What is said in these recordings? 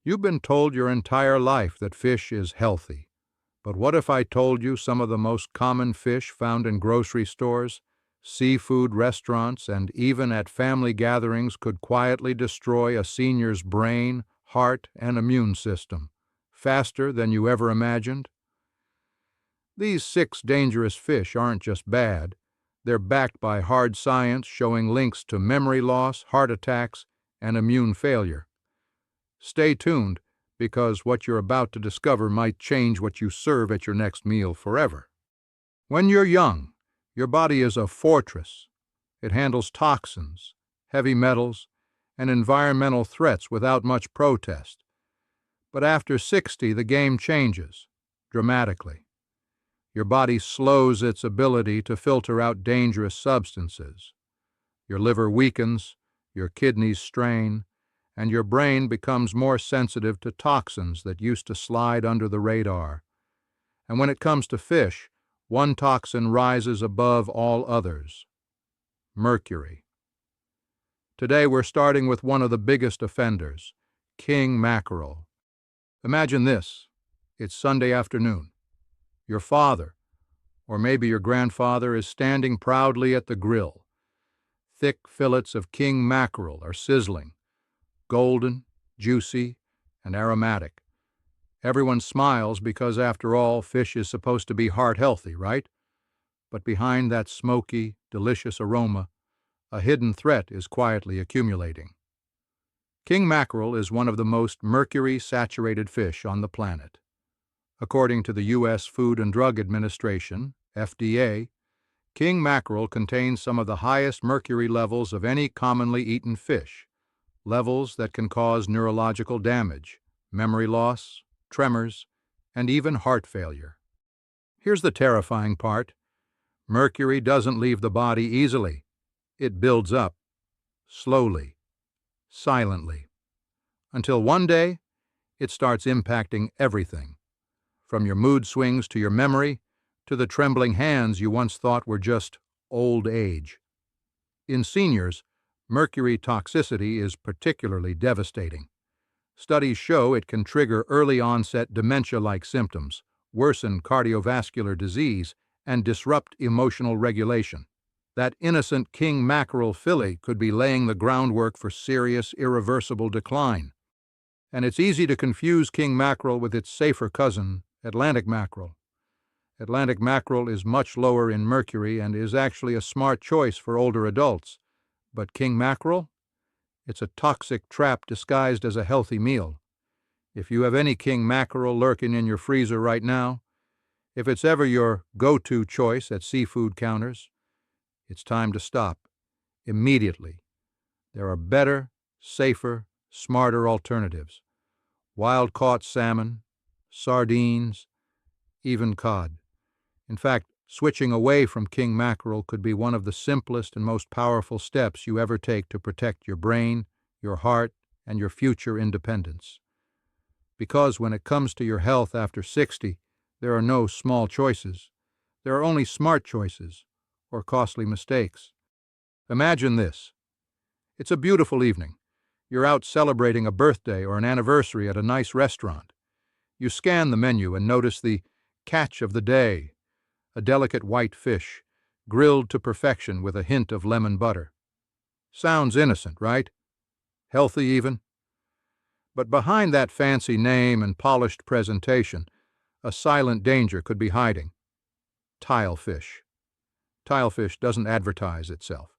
You've been told your entire life that fish is healthy. But what if I told you some of the most common fish found in grocery stores, seafood restaurants, and even at family gatherings could quietly destroy a senior's brain, heart, and immune system, faster than you ever imagined? These 6 dangerous fish aren't just bad. They're backed by hard science showing links to memory loss, heart attacks, and immune failure. Stay tuned, because what you're about to discover might change what you serve at your next meal forever. When you're young, your body is a fortress. It handles toxins, heavy metals, and environmental threats without much protest. But after 60, the game changes, dramatically. Your body slows its ability to filter out dangerous substances. Your liver weakens, your kidneys strain, and your brain becomes more sensitive to toxins that used to slide under the radar. And when it comes to fish, one toxin rises above all others: mercury. Today we're starting with one of the biggest offenders, king mackerel. Imagine this. It's Sunday afternoon. Your father, or maybe your grandfather, is standing proudly at the grill. Thick fillets of king mackerel are sizzling, golden, juicy, and aromatic. Everyone smiles because, after all, fish is supposed to be heart-healthy, right? But behind that smoky, delicious aroma, a hidden threat is quietly accumulating. King mackerel is one of the most mercury-saturated fish on the planet. According to the U.S. Food and Drug Administration, FDA, king mackerel contains some of the highest mercury levels of any commonly eaten fish, levels that can cause neurological damage, memory loss, tremors, and even heart failure. Here's the terrifying part. Mercury doesn't leave the body easily. It builds up, slowly, silently, until one day it starts impacting everything, from your mood swings to your memory, to the trembling hands you once thought were just old age. In seniors, mercury toxicity is particularly devastating. Studies show it can trigger early-onset dementia-like symptoms, worsen cardiovascular disease, and disrupt emotional regulation. That innocent king mackerel fillet could be laying the groundwork for serious, irreversible decline. And it's easy to confuse king mackerel with its safer cousin, Atlantic mackerel. Atlantic mackerel is much lower in mercury and is actually a smart choice for older adults. But king mackerel? It's a toxic trap disguised as a healthy meal. If you have any king mackerel lurking in your freezer right now, if it's ever your go-to choice at seafood counters, it's time to stop, immediately. There are better, safer, smarter alternatives. Wild-caught salmon, sardines, even cod. In fact, switching away from king mackerel could be one of the simplest and most powerful steps you ever take to protect your brain, your heart, and your future independence. Because when it comes to your health after 60, there are no small choices. There are only smart choices, or costly mistakes. Imagine this. It's a beautiful evening. You're out celebrating a birthday or an anniversary at a nice restaurant. You scan the menu and notice the catch of the day, a delicate white fish, grilled to perfection with a hint of lemon butter. Sounds innocent, right? Healthy even? But behind that fancy name and polished presentation, a silent danger could be hiding. Tilefish. Tilefish doesn't advertise itself.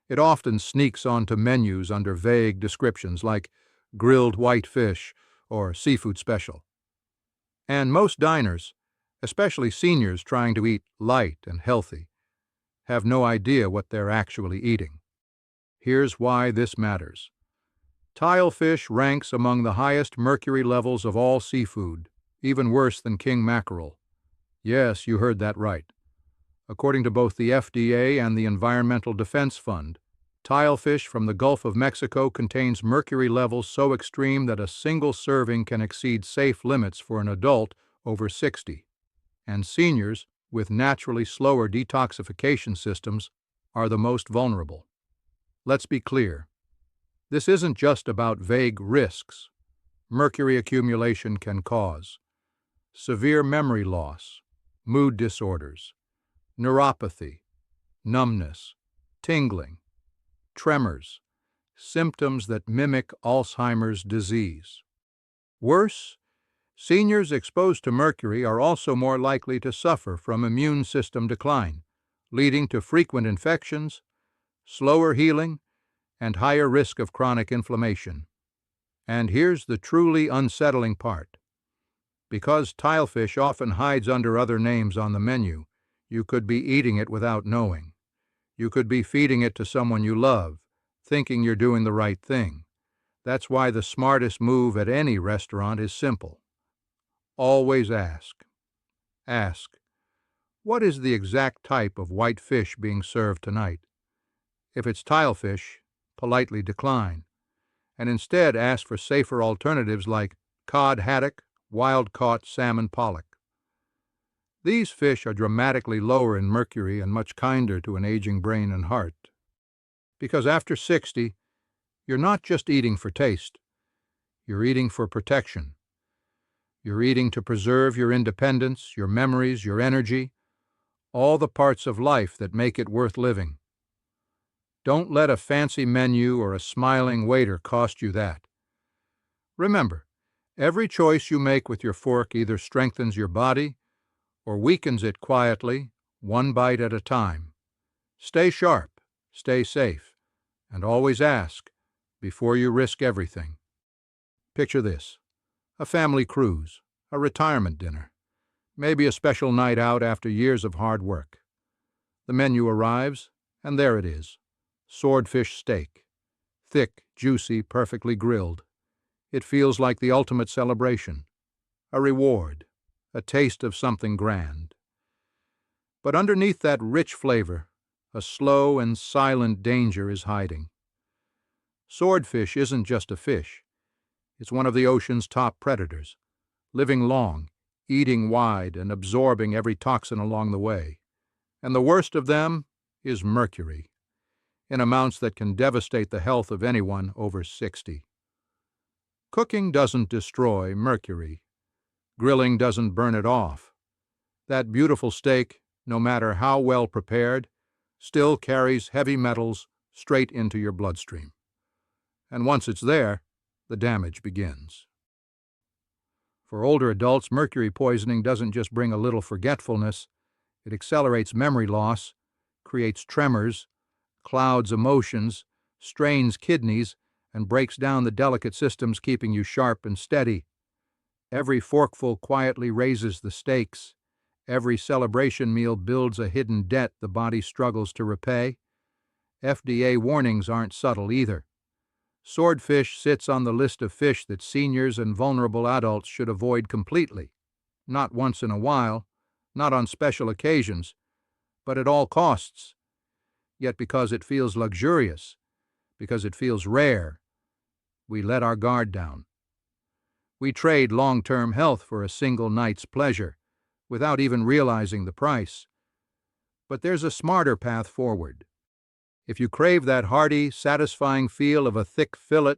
It often sneaks onto menus under vague descriptions like grilled white fish or seafood special. And most diners, especially seniors trying to eat light and healthy, have no idea what they're actually eating. Here's why this matters. Tilefish ranks among the highest mercury levels of all seafood, even worse than king mackerel. Yes, you heard that right. According to both the FDA and the Environmental Defense Fund, tilefish from the Gulf of Mexico contains mercury levels so extreme that a single serving can exceed safe limits for an adult over 60, and seniors with naturally slower detoxification systems are the most vulnerable. Let's be clear. This isn't just about vague risks. mercury accumulation can cause: severe memory loss, mood disorders, neuropathy, numbness, tingling, tremors, symptoms that mimic Alzheimer's disease. Worse, seniors exposed to mercury are also more likely to suffer from immune system decline, leading to frequent infections, slower healing, and higher risk of chronic inflammation. And here's the truly unsettling part. Because tilefish often hides under other names on the menu, you could be eating it without knowing. You could be feeding it to someone you love, thinking you're doing the right thing. That's why the smartest move at any restaurant is simple. Always ask. Ask, what is the exact type of white fish being served tonight? If it's tilefish, politely decline, and instead ask for safer alternatives like cod haddock, wild-caught salmon pollock. These fish are dramatically lower in mercury and much kinder to an aging brain and heart. Because after 60, you're not just eating for taste. You're eating for protection. You're eating to preserve your independence, your memories, your energy, all the parts of life that make it worth living. Don't let a fancy menu or a smiling waiter cost you that. Remember, every choice you make with your fork either strengthens your body or weakens it quietly, one bite at a time. Stay sharp, stay safe, and always ask before you risk everything. Picture this: a family cruise, a retirement dinner, maybe a special night out after years of hard work. The menu arrives, and there it is: swordfish steak, thick, juicy, perfectly grilled. It feels like the ultimate celebration, a reward, a taste of something grand. But underneath that rich flavor, a slow and silent danger is hiding. Swordfish isn't just a fish. It's one of the ocean's top predators, living long, eating wide, and absorbing every toxin along the way. And the worst of them is mercury, in amounts that can devastate the health of anyone over 60. Cooking doesn't destroy mercury. Grilling doesn't burn it off. That beautiful steak, no matter how well prepared, still carries heavy metals straight into your bloodstream. And once it's there, the damage begins. For older adults, mercury poisoning doesn't just bring a little forgetfulness. It accelerates memory loss, creates tremors, clouds emotions, strains kidneys, and breaks down the delicate systems keeping you sharp and steady. Every forkful quietly raises the stakes. Every celebration meal builds a hidden debt the body struggles to repay. FDA warnings aren't subtle either. Swordfish sits on the list of fish that seniors and vulnerable adults should avoid completely. Not once in a while, not on special occasions, but at all costs. Yet because it feels luxurious, because it feels rare, we let our guard down. We trade long-term health for a single night's pleasure, without even realizing the price. But there's a smarter path forward. If you crave that hearty, satisfying feel of a thick fillet,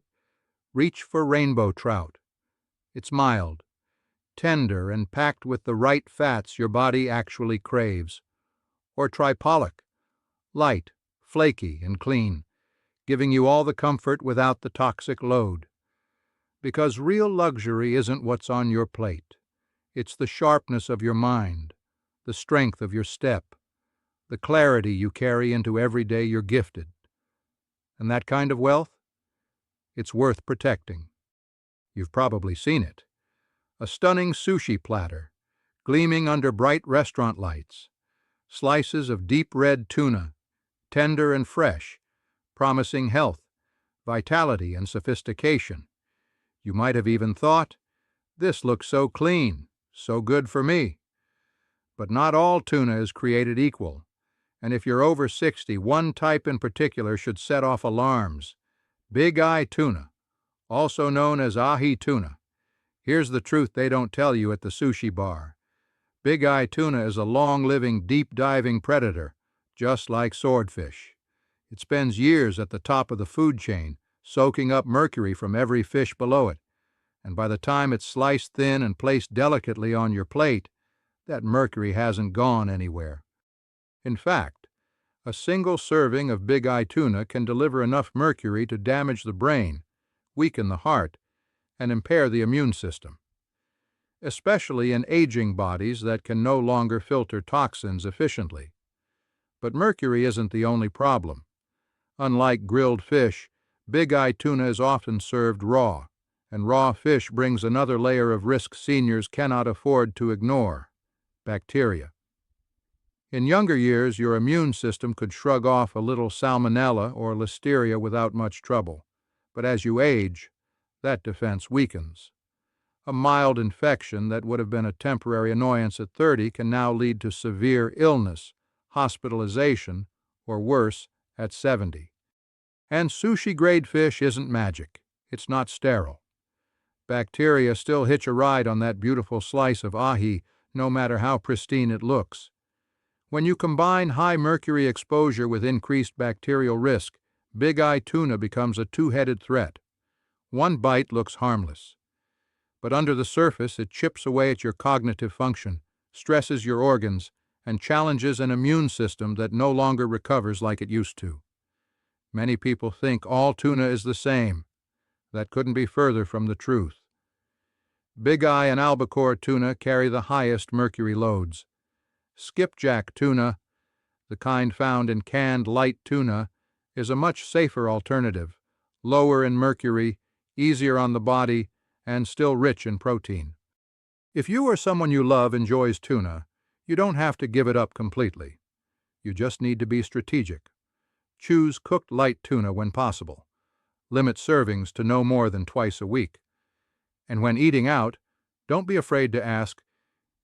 reach for rainbow trout. It's mild, tender, and packed with the right fats your body actually craves. Or try pollock, light, flaky, and clean, giving you all the comfort without the toxic load. Because real luxury isn't what's on your plate. It's the sharpness of your mind, the strength of your step, the clarity you carry into every day you're gifted. And that kind of wealth? It's worth protecting. You've probably seen it. A stunning sushi platter, gleaming under bright restaurant lights. Slices of deep red tuna, tender and fresh, promising health, vitality, and sophistication. You might have even thought, this looks so clean, so good for me. But not all tuna is created equal. And if you're over 60, one type in particular should set off alarms. Bigeye Tuna, also known as ahi tuna. Here's the truth they don't tell you at the sushi bar. Bigeye tuna is a long-living, deep-diving predator, just like swordfish. It spends years at the top of the food chain, soaking up mercury from every fish below it. and by the time it's sliced thin and placed delicately on your plate, that mercury hasn't gone anywhere. In fact, a single serving of Bigeye tuna can deliver enough mercury to damage the brain, weaken the heart, and impair the immune system, especially in aging bodies that can no longer filter toxins efficiently. But mercury isn't the only problem. Unlike grilled fish, Bigeye tuna is often served raw, and raw fish brings another layer of risk seniors cannot afford to ignore: bacteria. In younger years, your immune system could shrug off a little salmonella or listeria without much trouble, but as you age, that defense weakens. A mild infection that would have been a temporary annoyance at 30 can now lead to severe illness, hospitalization, or worse at 70. And sushi-grade fish isn't magic. It's not sterile. Bacteria still hitch a ride on that beautiful slice of ahi, no matter how pristine it looks. When you combine high mercury exposure with increased bacterial risk, Bigeye tuna becomes a two-headed threat. One bite looks harmless, but under the surface it chips away at your cognitive function, stresses your organs, and challenges an immune system that no longer recovers like it used to. Many people think all tuna is the same. That couldn't be further from the truth. Bigeye and albacore tuna carry the highest mercury loads. Skipjack tuna, the kind found in canned light tuna, is a much safer alternative, lower in mercury, easier on the body, and still rich in protein. If you or someone you love enjoys tuna, you don't have to give it up completely. You just need to be strategic. Choose cooked light tuna when possible. Limit servings to no more than twice a week. And when eating out, don't be afraid to ask,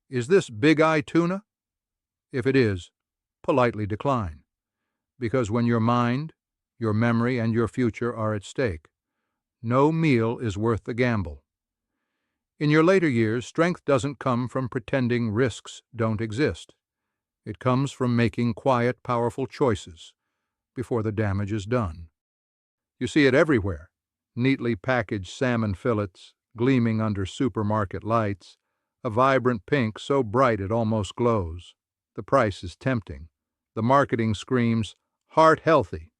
"Is this Bigeye tuna?" If it is, politely decline. Because when your mind, your memory, and your future are at stake, no meal is worth the gamble. In your later years, strength doesn't come from pretending risks don't exist. It comes from making quiet, powerful choices before the damage is done. You see it everywhere: neatly packaged salmon fillets, gleaming under supermarket lights, a vibrant pink so bright it almost glows. The price is tempting. The marketing screams, "Heart healthy."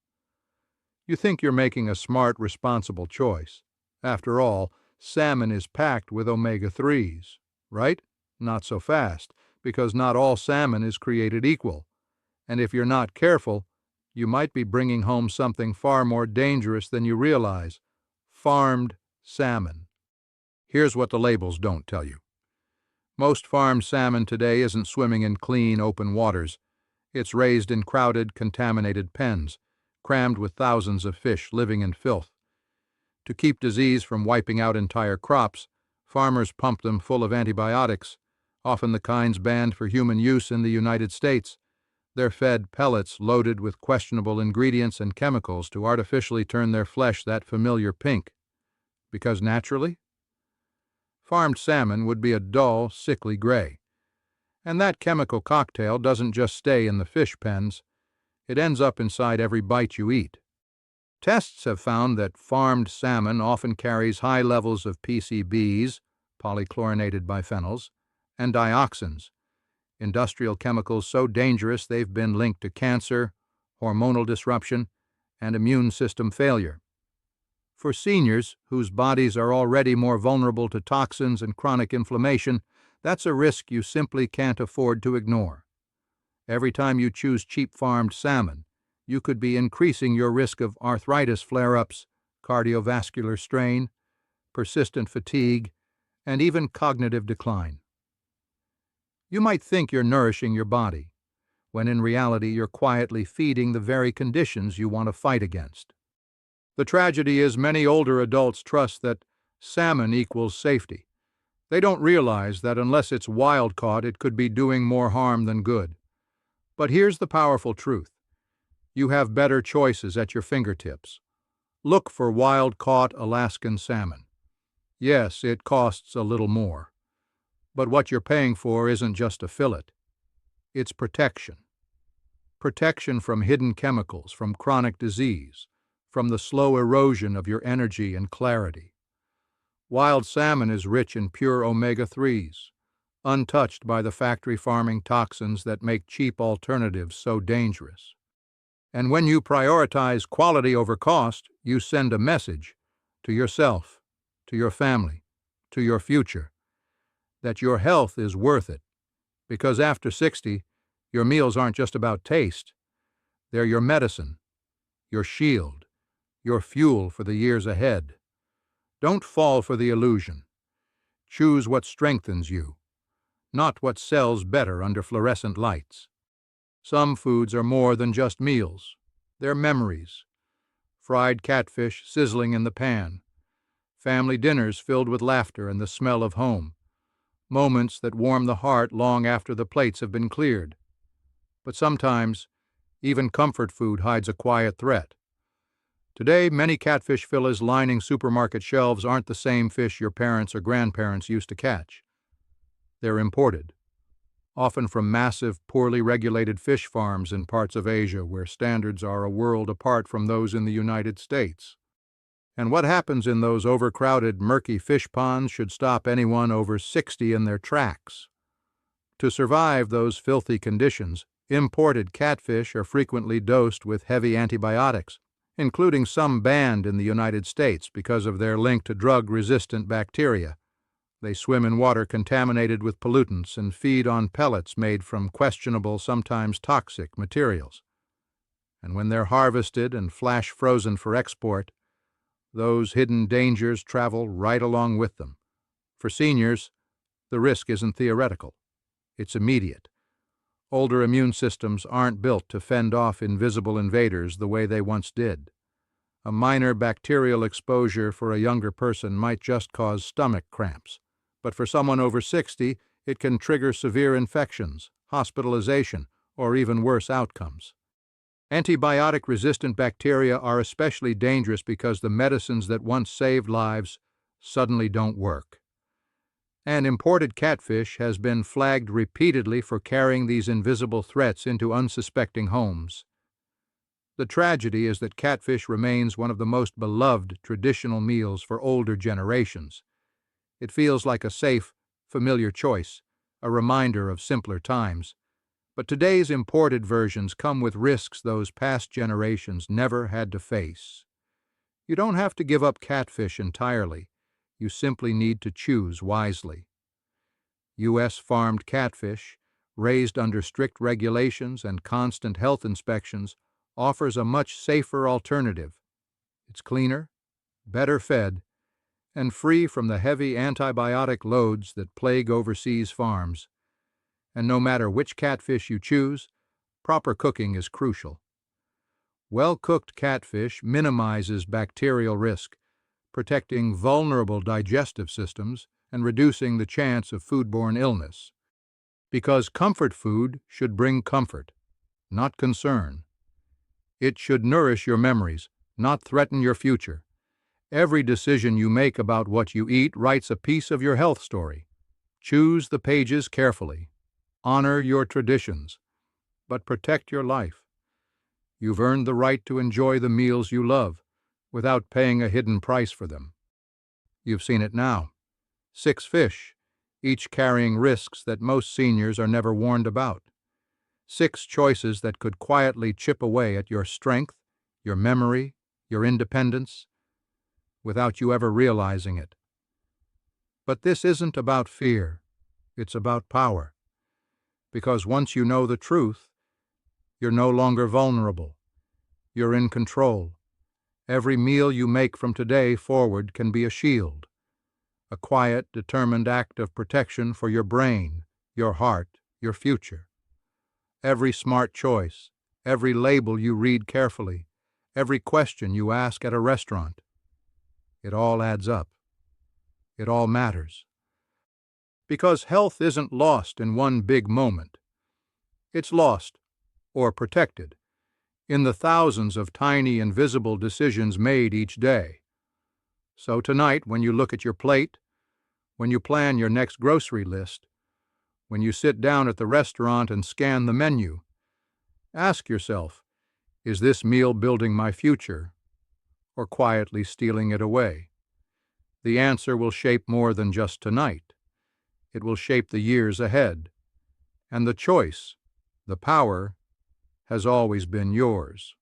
You think you're making a smart, responsible choice. After all, salmon is packed with omega-3s, right? Not so fast, because not all salmon is created equal. And if you're not careful, you might be bringing home something far more dangerous than you realize: farmed salmon. Here's what the labels don't tell you. Most farmed salmon today isn't swimming in clean, open waters. It's raised in crowded, contaminated pens, crammed with thousands of fish living in filth. To keep disease from wiping out entire crops, farmers pump them full of antibiotics, often the kinds banned for human use in the United States. They're fed pellets loaded with questionable ingredients and chemicals to artificially turn their flesh that familiar pink. Because naturally, farmed salmon would be a dull, sickly gray. And that chemical cocktail doesn't just stay in the fish pens. It ends up inside every bite you eat. Tests have found that farmed salmon often carries high levels of PCBs, polychlorinated biphenyls, and dioxins, industrial chemicals so dangerous they've been linked to cancer, hormonal disruption, and immune system failure. For seniors, whose bodies are already more vulnerable to toxins and chronic inflammation, that's a risk you simply can't afford to ignore. Every time you choose cheap farmed salmon, you could be increasing your risk of arthritis flare-ups, cardiovascular strain, persistent fatigue, and even cognitive decline. You might think you're nourishing your body, when in reality you're quietly feeding the very conditions you want to fight against. The tragedy is many older adults trust that salmon equals safety. They don't realize that unless it's wild-caught, it could be doing more harm than good. But here's the powerful truth. You have better choices at your fingertips. Look for wild-caught Alaskan salmon. Yes, it costs a little more. But what you're paying for isn't just a fillet. It's protection. Protection from hidden chemicals, from chronic disease, from the slow erosion of your energy and clarity. Wild salmon is rich in pure omega-3s, untouched by the factory farming toxins that make cheap alternatives so dangerous. And when you prioritize quality over cost, you send a message to yourself, to your family, to your future, that your health is worth it. Because after 60, your meals aren't just about taste. They're your medicine, your shield, your fuel for the years ahead. Don't fall for the illusion. Choose what strengthens you, not what sells better under fluorescent lights. Some foods are more than just meals. They're memories. Fried catfish sizzling in the pan. Family dinners filled with laughter and the smell of home. Moments that warm the heart long after the plates have been cleared. But sometimes, even comfort food hides a quiet threat. Today, many catfish fillets lining supermarket shelves aren't the same fish your parents or grandparents used to catch. They're imported, often from massive, poorly regulated fish farms in parts of Asia where standards are a world apart from those in the United States. And what happens in those overcrowded, murky fish ponds should stop anyone over 60 in their tracks. To survive those filthy conditions, imported catfish are frequently dosed with heavy antibiotics, including some banned in the United States because of their link to drug-resistant bacteria. They swim in water contaminated with pollutants and feed on pellets made from questionable, sometimes toxic, materials. And when they're harvested and flash frozen for export, those hidden dangers travel right along with them. For seniors, the risk isn't theoretical. It's immediate. Older immune systems aren't built to fend off invisible invaders the way they once did. A minor bacterial exposure for a younger person might just cause stomach cramps, but for someone over 60, it can trigger severe infections, hospitalization, or even worse outcomes. Antibiotic-resistant bacteria are especially dangerous because the medicines that once saved lives suddenly don't work. And imported catfish has been flagged repeatedly for carrying these invisible threats into unsuspecting homes. The tragedy is that catfish remains one of the most beloved traditional meals for older generations. It feels like a safe, familiar choice, a reminder of simpler times. But today's imported versions come with risks those past generations never had to face. You don't have to give up catfish entirely. You simply need to choose wisely. U.S. farmed catfish, raised under strict regulations and constant health inspections, offers a much safer alternative. It's cleaner, better fed, and free from the heavy antibiotic loads that plague overseas farms. And no matter which catfish you choose, proper cooking is crucial. Well-cooked catfish minimizes bacterial risk, protecting vulnerable digestive systems and reducing the chance of foodborne illness. Because comfort food should bring comfort, not concern. It should nourish your memories, not threaten your future. Every decision you make about what you eat writes a piece of your health story. Choose the pages carefully. Honor your traditions, but protect your life. You've earned the right to enjoy the meals you love without paying a hidden price for them. You've seen it now. 6 fish, each carrying risks that most seniors are never warned about. 6 choices that could quietly chip away at your strength, your memory, your independence, without you ever realizing it. But this isn't about fear. It's about power. Because once you know the truth, you're no longer vulnerable. You're in control. Every meal you make from today forward can be a shield, a quiet, determined act of protection for your brain, your heart, your future. Every smart choice, every label you read carefully, every question you ask at a restaurant, it all adds up. It all matters. Because health isn't lost in one big moment. It's lost, or protected, in the thousands of tiny invisible decisions made each day. So tonight, when you look at your plate, when you plan your next grocery list, when you sit down at the restaurant and scan the menu, ask yourself, is this meal building my future or quietly stealing it away? the answer will shape more than just tonight. It will shape the years ahead. And the choice, the power, has always been yours.